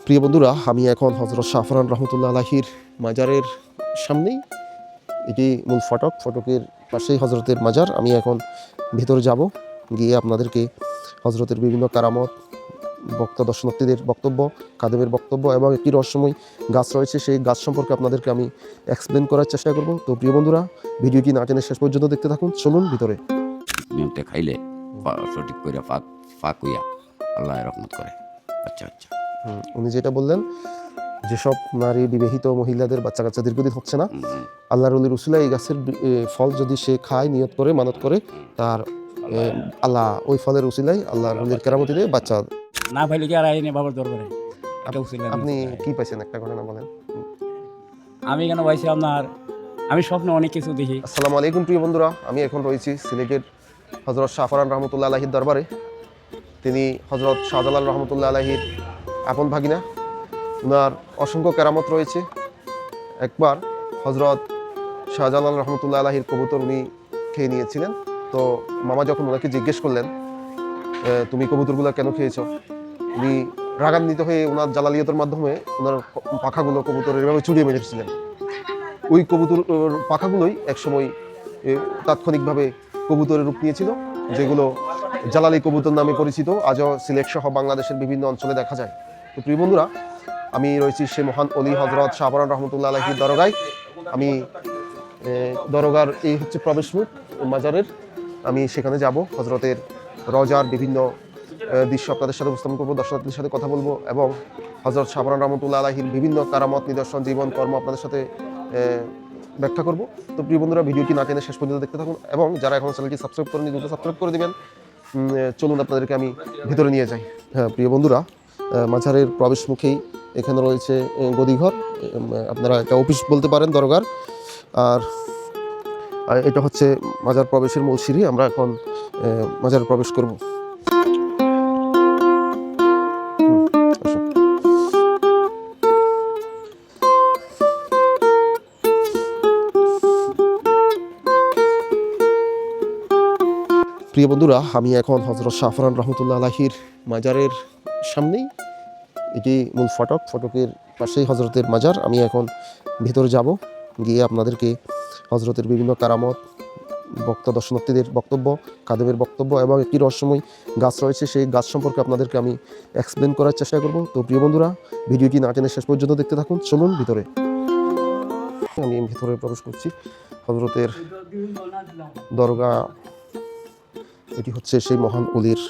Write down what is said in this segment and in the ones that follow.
প্রিয় বন্ধুরা, আমি এখন হযরত শাহফরান রহমতুল্লাহ আলাহির মাজারের সামনেই। এটি মূল ফটকের পাশেই হজরতের মাজার। আমি এখন ভিতরে যাব, গিয়ে আপনাদেরকে হজরতের বিভিন্ন কারামত, দর্শনার্থীদের বক্তব্য, কাদেমের বক্তব্য এবং একটি রহস্যময় গাছ রয়েছে, সেই গাছ সম্পর্কে আপনাদেরকে আমি এক্সপ্লেন করার চেষ্টা করব। তো প্রিয় বন্ধুরা, ভিডিওটি না টেনে শেষ পর্যন্ত দেখতে থাকুন। চলুন ভিতরে। নিয়মটা খাইলে সঠিক করে ফাঁক হইয়া আল্লাহ রহমত করে। আচ্ছা উনি যেটা বললেন, যেসব নারী বিবাহিত মহিলাদের বাচ্চা কাচ্চা দীর্ঘদিন হচ্ছে না, আল্লাহর ওলি রসুলা এই গাছের ফল যদি সে খায়, নিয়ত করে, মানত করে, তার আল্লাহ ওই ফলের উসিলায় আল্লাহর ওলির কেরামতি দিয়ে বাচ্চা না পাইলে কি আর আইনে বাবার দরবারে এটা উচিত না। আপনি কি পাইছেন একটা ঘটনা বলেন। আমি কেন পাইছি আপনার, আমি স্বপ্নে অনেক কিছু দেখি। আসসালামু আলাইকুম প্রিয় বন্ধুরা, আমি এখন রয়েছি সিলেটের হজরত শাহফরান রহমতুল্লাহ আলাহির দরবারে। তিনি হজরত শাহজালাল রহমতুল্লাহ আলাহির আপন ভাগিনা। ওনার অসংখ্য কেরামত রয়েছে। একবার হজরত শাহজালাল রহমতুল্লাহ আলাহির কবুতর উনি খেয়ে নিয়েছিলেন। তো মামা যখন ওনাকে জিজ্ঞেস করলেন, তুমি কবুতরগুলো কেন খেয়েছ, উনি রাগান্বিত হয়ে ওনার জালালিয়তের মাধ্যমে ওনার পাখাগুলো কবুতরের এভাবে চুরিয়ে মেরেছিলেন। ওই কবুতর পাখাগুলোই একসময় তাৎক্ষণিকভাবে কবুতরের রূপ নিয়েছিল, যেগুলো জালালি কবুতর নামে পরিচিত, আজও সিলেট সহ বাংলাদেশের বিভিন্ন অঞ্চলে দেখা যায়। তো প্রিয় বন্ধুরা, আমি রয়েছি সে মহান অলি হজরত শাহফরান রহমতুল্লাহ আলাহির দরগায়। আমি দরগার এই হচ্ছে প্রবেশ মুখ মাজারের। আমি সেখানে যাব, হজরতের রজার বিভিন্ন দৃশ্য আপনাদের সাথে উপস্থাপন করবো, দর্শনার্থীদের সাথে কথা বলবো এবং হজরত শাহফরান রহমতুল্লাহ আলাহির বিভিন্ন কারামত, নিদর্শন, জীবন, কর্ম আপনাদের সাথে ব্যাখ্যা করব। তো প্রিয় বন্ধুরা, ভিডিওটি না টেনে শেষ পর্যন্ত দেখতে থাকুন এবং যারা এখন চ্যানেলটি সাবস্ক্রাইব করেনি, দ্রুত সাবস্ক্রাইব করে দেবেন। চলুন আপনাদেরকে আমি ভিতরে নিয়ে যাই। হ্যাঁ প্রিয় বন্ধুরা, মাজারের প্রবেশ মুখেই এখানে রয়েছে গদিঘর। আপনারা এটা অফিস বলতে পারেন দরগার। আর এটা হচ্ছে মাজার প্রবেশের মূল সিঁড়ি। আমরা এখন মাজারে প্রবেশ করব। প্রিয় বন্ধুরা, আমি এখন হজরত শাহফরান রহমতুল্লাহ আলাহির মাজারের সামনেই। এটি মূল ফটকের পাশেই হজরতের মাজার। আমি এখন ভিতরে যাব, গিয়ে আপনাদেরকে হজরতের বিভিন্ন কারামত, দর্শনার্থীদের বক্তব্য, কাদেমের বক্তব্য এবং একটি রহস্যময় গাছ রয়েছে, সেই গাছ সম্পর্কে আপনাদেরকে আমি এক্সপ্লেন করার চেষ্টা করব। তো প্রিয় বন্ধুরা, ভিডিওটি না টেনে শেষ পর্যন্ত দেখতে থাকুন। চলুন ভিতরে। আমি ভিতরে প্রবেশ করছি হজরতের দরগা। এটি হচ্ছে সেই মহান অলির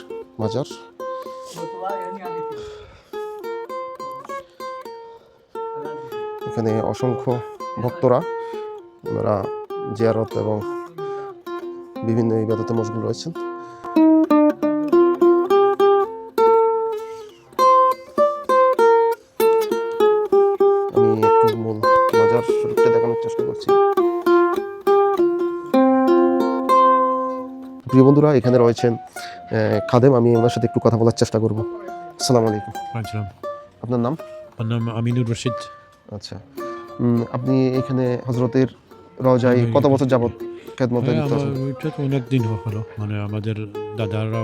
মাজার। এখানে অসংখ্য ভক্তরা, ওনারা জিয়ারত এবং বিভিন্ন ইবাদতে মশগুল রয়েছেন। আমি একটু মূল মাজার শরীফটা দেখানোর চেষ্টা করছি। প্রিয় বন্ধুরা, এখানে রয়েছেন খাদেম। আমি ওনার সাথে একটু কথা বলার চেষ্টা করব। আসসালামু আলাইকুম। আপনার নাম? আমার নাম আমিনুর রশিদ। আচ্ছা, আপনি এখানে হজরতের রওজায় কত বছর যাবত খেদমতে লিপ্ত আছেন? এটা তো অনেক দিন হলো, মানে আমাদের দাদারা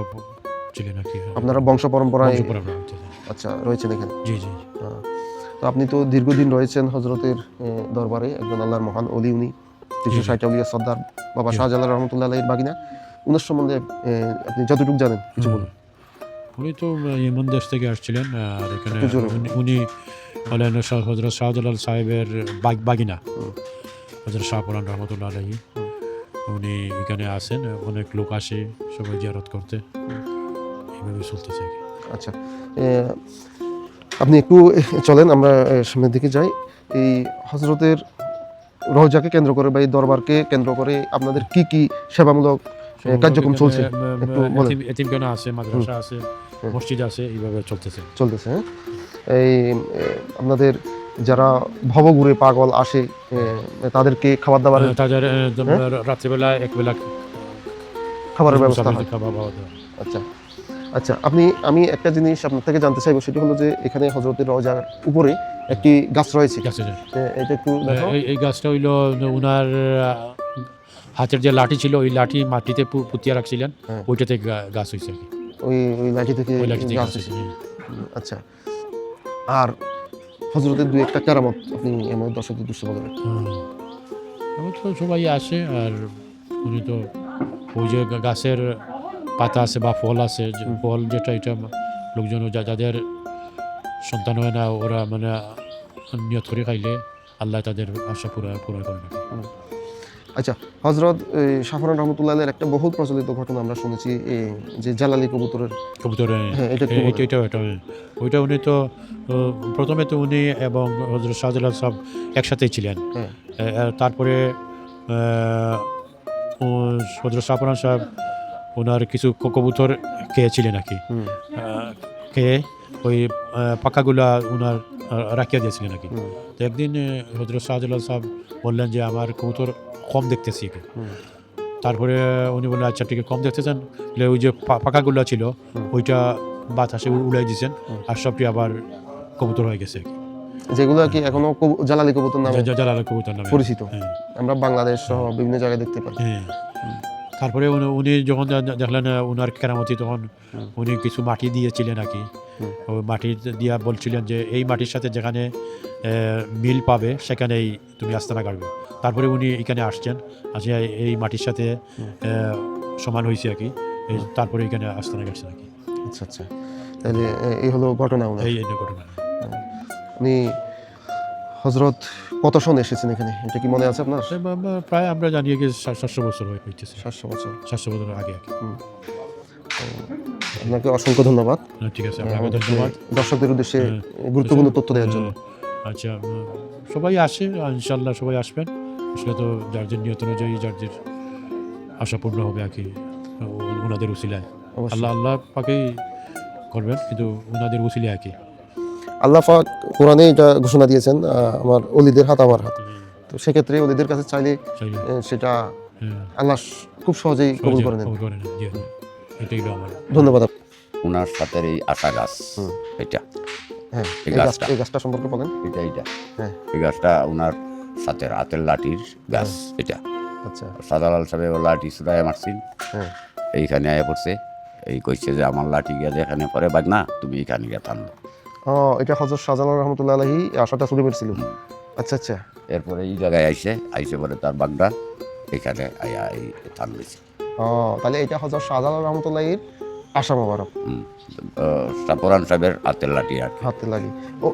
ছিলেন আর কি। আপনারা বংশ পরম্পরায়? বংশ। আচ্ছা, রয়েছেন এখানে। জি। তো আপনি তো দীর্ঘদিন রয়েছেন হজরতের দরবারে, একজন আল্লাহর মহান অলি উনি, 360 আউলিয়া সর্দার বাবা শাহজালাল রহমতুল্লাহ আলাইহির বাগিনা। উনার সম্বন্ধে আপনি যতটুকু জানেন কিছু বলুন। উনি তো ইমন দেশ থেকে আসছিলেন, আর এখানে উনি হলেন হজরত শাহজালাল সাহেবের বাগিনা, হজরত শাহফরান রহমতুল্লাহ আলাইহি। উনি এখানে আসেন, অনেক লোক আসে সবাই জিয়ারত করতে, এইভাবে চলতেছে। আচ্ছা, আপনি একটু চলেন, আমরা সামনের দিকে যাই। এই হজরতের রওজাকে কেন্দ্র করে বা এই দরবারকে কেন্দ্র করে আপনাদের কি কি সেবামূলক কার্যক্রম চলছে একটু বলেন। এতিমখানা আছে, মাদ্রাসা আছে, মসজিদ আছে, এইভাবে চলতেছে। হ্যাঁ, এই আপনাদের যারা ভবঘুরে পাগল আসে তাদেরকে খাবার দাবার, তাদের রাত্রিবেলা একবেলা খাবারের ব্যবস্থা হয়? আচ্ছা, আচ্ছা, আমি একটা জিনিস আপনার থেকে জানতে চাইবো, সেটি হলো যে এখানে হজরতের রওজার উপরে একটি গাছ রয়েছে, এটা একটু দেখো। এই গাছটা হইলো উনার হাতের যে লাঠি ছিল, ওই লাঠি মাটিতে পুঁতিয়া রাখছিলেন, ওইটা থেকে গাছ হয়েছে। ওই লাঠি থেকে গাছ হয়েছে। আচ্ছা, আর হজরতের দুই একটা কেরামত আপনি এমন দর্শকদের দৃশ্য বলবেন। আমার তো সবাই আসে, আর উনি তো ওই যে গাছের পাতা আছে বা ফল আছে, ফল যেটা এটা লোকজন যাদের সন্তান হয় না, ওরা মানে নিয়ত করে খাইলে আল্লাহ তাদের আশা পুরা করে নাকি। আচ্ছা, হজরত শাহরান রহমতুল্লাহ আলাইহির একটা বহুল প্রচলিত ঘটনা আমরা শুনেছি, যে জালালি কবুতরের। কবুতরে হ্যাঁ, এটা একটু বলেন। ওইটা উনি তো প্রথমে তো উনি এবং হযরত শাহজালাল সাহেব একসাথেই ছিলেন। হ্যাঁ। তারপরে হযরত শাহপরান সাহেব ওনার কিছু কবুতর খেয়েছিলেন আর কি। খেয়ে ওই পাকাগুলা ওনার রাখিয়া দিয়েছিলেন আর কি। তো একদিন হযরত শাহজালাল সাহেব বললেন যে আমার কবুতর কম দেখতেছি। তারপরে উনি বললেন আচ্ছা ঠিক আছে, কম দেখতেছেন, ওই যে পাকাগুলো ছিল ওইটা বাতাসে উড়াই দিয়েছেন, আর সবটি আবার কবুতর হয়ে গেছে। যেগুলো কি এখনো জালালি কবুতর নামে জালাল কবুতর নামে পরিচিত, হ্যাঁ। আমরা বাংলাদেশ সহ বিভিন্ন জায়গায় দেখতে পাই। হ্যাঁ। তারপরে উনি যখন দেখলেন ওনার কেরামতি, তখন উনি কিছু মাটি দিয়েছিলেন আর কি। ওই মাটি দিয়া বলছিলেন যে এই মাটির সাথে যেখানে মিল পাবে সেখানেই তুমি আস্তানা কাটবে। তারপরে উনি এখানে আসছেন, আসে এই মাটির সাথে সমান হয়েছে আর কি। তারপরে এখানে আস্তানা কাটছেন আর কি। আচ্ছা আচ্ছা, তাহলে এই হলো ঘটনা। এই ঘটনা। আপনি হজরত কত সনে এসেছেন এখানে, এটা কি মনে আছে আপনার? প্রায় আমরা জানি কি 700 বছর হইতেছে। 700 বছর। 700 বছর আগে আর কি। আপনাকে অসংখ্য ধন্যবাদ। ঠিক আছে, আপনাকে ধন্যবাদ দর্শকদের উদ্দেশ্যে গুরুত্বপূর্ণ তথ্য দেওয়ার জন্য। আচ্ছা, সবাই আসে, ইনশাল্লাহ সবাই আসবেন। আসলে তো যার যে নিয়ত অনুযায়ী যার যে আশা পূর্ণ হবে আর কি, ওনাদের উসিলায়। আল্লাহ পাকেই করবেন, কিন্তু ওনাদের উসিলায় আর কি। আল্লাহ পাক কোরআনে এটা ঘোষণা দিয়েছেন, আমার ওলিদের হাত আমার হাত। তো সেক্ষেত্রে ওলিদের কাছে চাইলে সেটা আল্লাহ খুব সহজেই কবুল করে নেন। এটাই আমার ধন্যবাদ। ওনার সাথে এই আশা গাছ, এটা হ্যাঁ, এই গাছটা সম্পর্কে বলেন। এটা হ্যাঁ, এই গাছটা ওনার সাথে হাতের লাঠির গাছ। এটা আচ্ছা। শাহজালাল সাহেব লাঠি ছুড়ায় মারছেন, হ্যাঁ, এইখানে আয়া পড়ছে। এই কইছে যে আমার লাঠি গিয়া যেখানে পরে বাগ না, তুমি এখানে গিয়া থামলো। এটা হযরত শাহজালাল রহমতুল্লাহ আলাইহি আশাটা ছুড়ে মেরেছিল। আচ্ছা আচ্ছা। এরপরে এই জায়গায় আইসে পরে তার বাগদা এখানে আয়া এই থামবেছে। তাহলে এটা হযরত শাহজালাল রহমতুল্লাহির আশা মোবারক। শাহপরান সাহেবের হাতের লাঠি আর কি। হাতে লাগি ও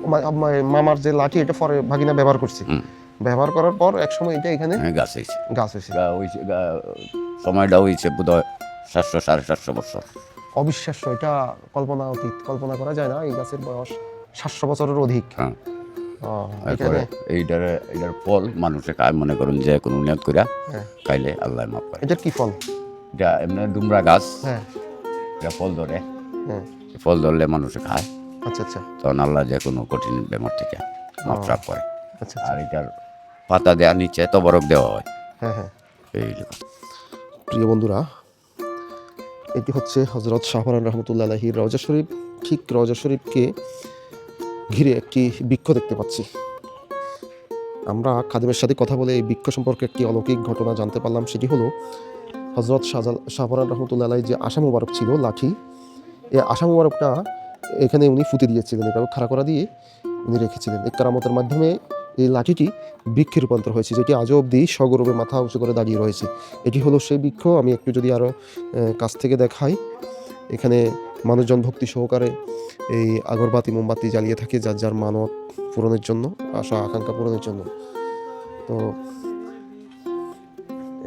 মামার যে লাঠি, এটা পরে ভাগিনা ব্যবহার করছে। ব্যবহার করার পর এক সময় এটা এখানে গাছ হয়েছে। গাছ হয়েছে। সময়টা হয়েছে বোধ হয় 700 750 বছর। অবিশ্বাস্য, এটা কল্পনা অতীত, কল্পনা করা যায় না। এই গাছের বয়স 700 বছরের অধিক। হ্যাঁ, এরপরে এইটার ফল মানুষে খায়, মনে করুন যে কোনো নিয়ত করিয়া খাইলে আল্লাহ মাফ করে। এটার কি ফল? এটা এমনি ডুমরা গাছ। হ্যাঁ, এটা ফল ধরে। হ্যাঁ, ফল ধরলে মানুষে খায়। আচ্ছা আচ্ছা। তখন আল্লাহ যে কোনো কঠিন বেমার থেকে মাফ টাফ করে। আচ্ছা, আর এটার পাতা দেওয়া নিচে তবরক দেওয়া হয়। হ্যাঁ হ্যাঁ। এই প্রিয় বন্ধুরা, এটি হচ্ছে হযরত শাহপরান রহমতুল্লাহ আলাইহির রওজা শরীফ। ঠিক রওজা শরীফকে ঘিরে একটি বৃক্ষ দেখতে পাচ্ছি। আমরা খাদেমের সাথে কথা বলে এই বৃক্ষ সম্পর্কে একটি অলৌকিক ঘটনা জানতে পারলাম। সেটি হলো হযরত শাহপরান রহমতুল্লাহ আলাইহির যে আশা মুবারক ছিল, লাঠি, এই আশা মুবারকটা এখানে উনি ফুটে দিয়েছিলেন, এভাবে খাড়া করা দিয়ে উনি রেখেছিলেন। এই কেরামতের মাধ্যমে এই লাঠিটি বৃক্ষে রূপান্তর হয়েছে, যেটি আজও অবধি সগৌরবে মাথা উঁচু করে দাঁড়িয়ে রয়েছে। এটি হলো সেই বৃক্ষ। আমি একটু যদি আরও কাছ থেকে দেখাই, এখানে মানুষজন ভক্তি সহকারে এই আগরবাতি মোমবাতি জ্বালিয়ে থাকে যার যার মানত পূরণের জন্য, আশা আকাঙ্ক্ষা পূরণের জন্য। তো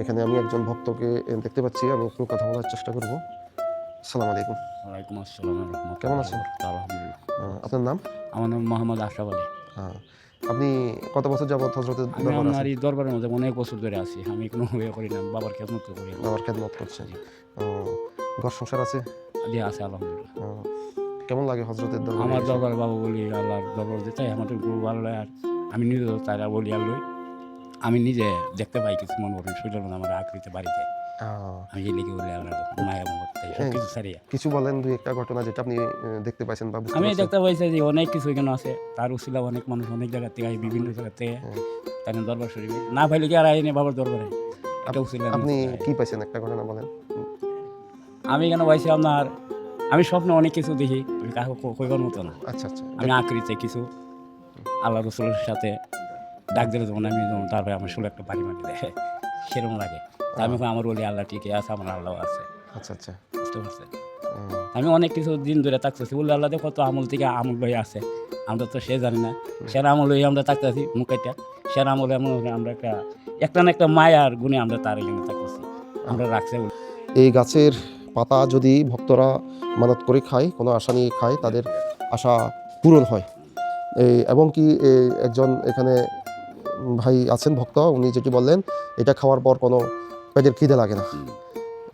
এখানে আমি একজন ভক্তকে দেখতে পাচ্ছি, আমি একটু কথা বলার চেষ্টা করব। আসসালামু আলাইকুম। ওয়ালাইকুম আসসালাম ওয়া রাহমাতুল্লাহ। কেমন আছেন? আলহামদুলিল্লাহ। আপনার নাম? আমার নাম মোহাম্মদ আশরাফ আলী। আপনি কত বছর যাবত হযরতের আমি দরবারে আপনার আছেন? এই দরবারের মধ্যে অনেক বছর ধরে আছি। আমি কোনো ইয়ে করি না, বাবার খেদমত করি। বাবার খেদমত করছেন। ঘর সংসার আছে? দিয়ে আছে আলহামদুলিল্লাহ। কেমন লাগে হযরতের দরবারে? আমার দরবার বাবা বলি আল্লাহর দরবার যেতে আমার তো খুব ভালো লাগে। আর আমি নিজে তারা বলি আর লই, আমি নিজে দেখতে পাই কিছু মনে করি শরীরের মধ্যে আমার আকৃতি বাড়িতে। আমি এই লিখে বলি আল্লাহ মায়া মহব্বত সব কিছু ছাড়িয়ে। কিছু বলেন দুই একটা ঘটনা যেটা আপনি দেখতে পাইছেন বা বুঝতে আমি পারছেন। দেখতে পাইছি যে অনেক কিছু এখানে আছে, তার উসিলা অনেক মানুষ অনেক জায়গা থেকে আসে, বিভিন্ন জায়গা থেকে তাই দরবার শরীফে না পাইলে কি আর আইনে বাবার দরবারে। এটা উসিলা। আপনি কি পাইছেন একটা ঘটনা বলেন। আমি এখানে পাইছি আপনার আমি স্বপ্নে অনেক কিছু দেখি, আমি কাউকে কইবার মতো না। আচ্ছা আচ্ছা আমি আকৃতি কিছু আল্লাহ রসুলের সাথে ডাক দিলে যেমন আমি যেমন তারপরে আমার শুলে একটা বাড়ি মাটি দেয় সেরকম লাগে। তা আমি কই আমার বলি আল্লাহ ঠিকই আছে, আমার আল্লাহ আছে, আচ্ছা আচ্ছা বুঝতে পারছেন? আমি অনেক কিছু দিন ধরে থাকতেছি, বলে আল্লাহ কত আমল থেকে আমল লই আছে, আমরা তো সে জানি না। সেরা আমল লই আমরা থাকতেছি মুখাইটা, সেরা আমলে আমরা একটা না একটা মায়ার গুণে আমরা তার এখানে থাকতেছি, আমরা রাখছে। এই গাছের পাতা যদি ভক্তরা মানত করে খায়, কোনো আশা নিয়ে খায়, তাদের আশা পূরণ হয়। এবং কি একজন এখানে ভাই আছেন ভক্ত, উনি যেটি বললেন, এটা খাওয়ার পর কোনো পেটের খিদে লাগে না।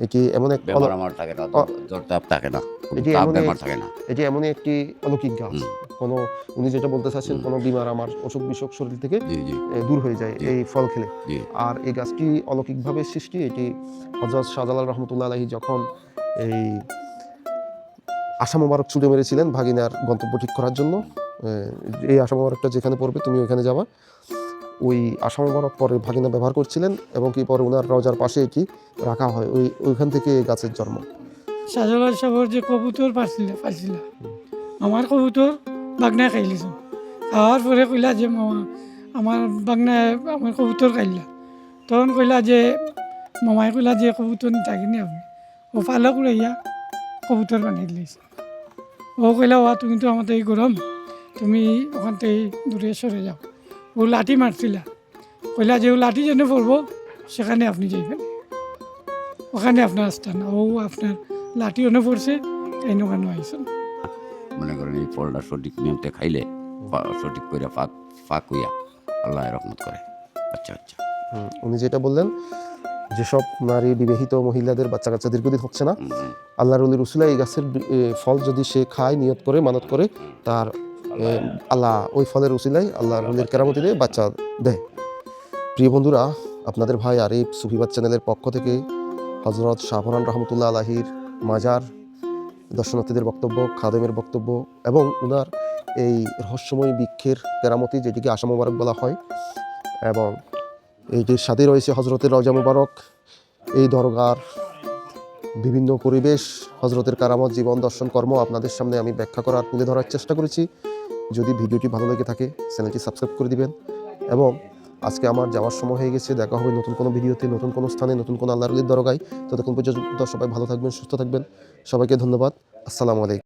এটি এমন এক বেমার আমার থাকে না, জ্বর তাপ থাকে না, কোনো এটি তাপ এমনই বেমার থাকে না। এটি এমনই একটি অলৌকিক গাছ। কোনো উনি যেটা বলতে চাচ্ছেন, কোনো বিমার আমার অসুখ বিসুখ শরীর থেকে জি জি দূর হয়ে যায় এই ফল খেলে। জি আর এই গাছটি অলৌকিকভাবে সৃষ্টি। এটি হযরত শাহজালাল রহমতুল্লাহ আলাইহি যখন এই আশা মোবারক ছুটে মেরেছিলেন ভাগিনার গন্তব্য ঠিক করার জন্য, এই আশা মোবারকটা যেখানে পড়বে তুমি ওইখানে যাবা, ওই আশা মোবারক পরে ভাগিনা ব্যবহার করছিলেন এবং কি পরে ওনার রওজার পাশে এটি রাখা হয়। ওইখান থেকে এই গাছের জন্ম। শাহজালাল সাহেবের যে কবুতর পাইছিল, আমার কবুতর বাগনায় খাইলিছিল। খাওয়ার পরে কইলা যে মামা আমার বাগনায় আমার কবুতর খাইলা। তখন কইলা যে মামাই কইলা যে কবুতর থাকিনি আপনি, ও পালক রইয়া কবুতর বানিয়ে দিয়েছে। ও কইলা ওয়া তুমি তো আমাদের এই গরম, তুমি ওখান থেকে দূরে সরে যাও। ও লাঠি মারছিলা, কইলা যে ও লাঠি যেন পড়বো সেখানে আপনি যাইবেন, ওখানে আপনার স্থান। ও আপনার লাঠি অনে পড়ছে, এই ওখানে আইসেন। মনে করেন এই ফলটা সঠিক নিয়মতে খাইলে সঠিক করে ফাঁক হইয়া আল্লাহ রহমত করে। আচ্ছা আচ্ছা উনি যেটা বললেন, যেসব নারী বিবাহিত মহিলাদের বাচ্চা কাচ্চা দীর্ঘদিন হচ্ছে না, আল্লাহর ওলির উসিলায় এই গাছের ফল যদি সে খায়, নিয়ত করে, মানত করে, তার আল্লাহ ওই ফলের উসিলায় আল্লাহর ওলির কেরামতি দিয়ে বাচ্চা দেয়। প্রিয় বন্ধুরা, আপনাদের ভাই আরিফ সুফিবাদ চ্যানেলের পক্ষ থেকে হযরত শাহপরান রহমতুল্লাহ আলাইহির মাজার, দর্শনার্থীদের বক্তব্য, খাদেমের বক্তব্য এবং ওনার এই রহস্যময় বৃক্ষের কেরামতি, যেটিকে আশা মোবারক বলা হয়, এবং এইটির সাথে রয়েছে হজরতের রওজা মোবারক, এই দরগার বিভিন্ন পরিবেশ, হজরতের কারামত, জীবন, দর্শন, কর্ম আপনাদের সামনে আমি ব্যাখ্যা করার, তুলে ধরার চেষ্টা করেছি। যদি ভিডিওটি ভালো লেগে থাকে চ্যানেলটি সাবস্ক্রাইব করে দিবেন। এবং আজকে আমার যাওয়ার সময় হয়ে গেছে, দেখা হবে নতুন কোনো ভিডিওতে, নতুন কোনো স্থানে, নতুন কোনো আল্লাহর ওলির দরগায়। ততক্ষণ পর্যন্ত সবাই ভালো থাকবেন, সুস্থ থাকবেন। সবাইকে ধন্যবাদ। আসসালামু আলাইকুম।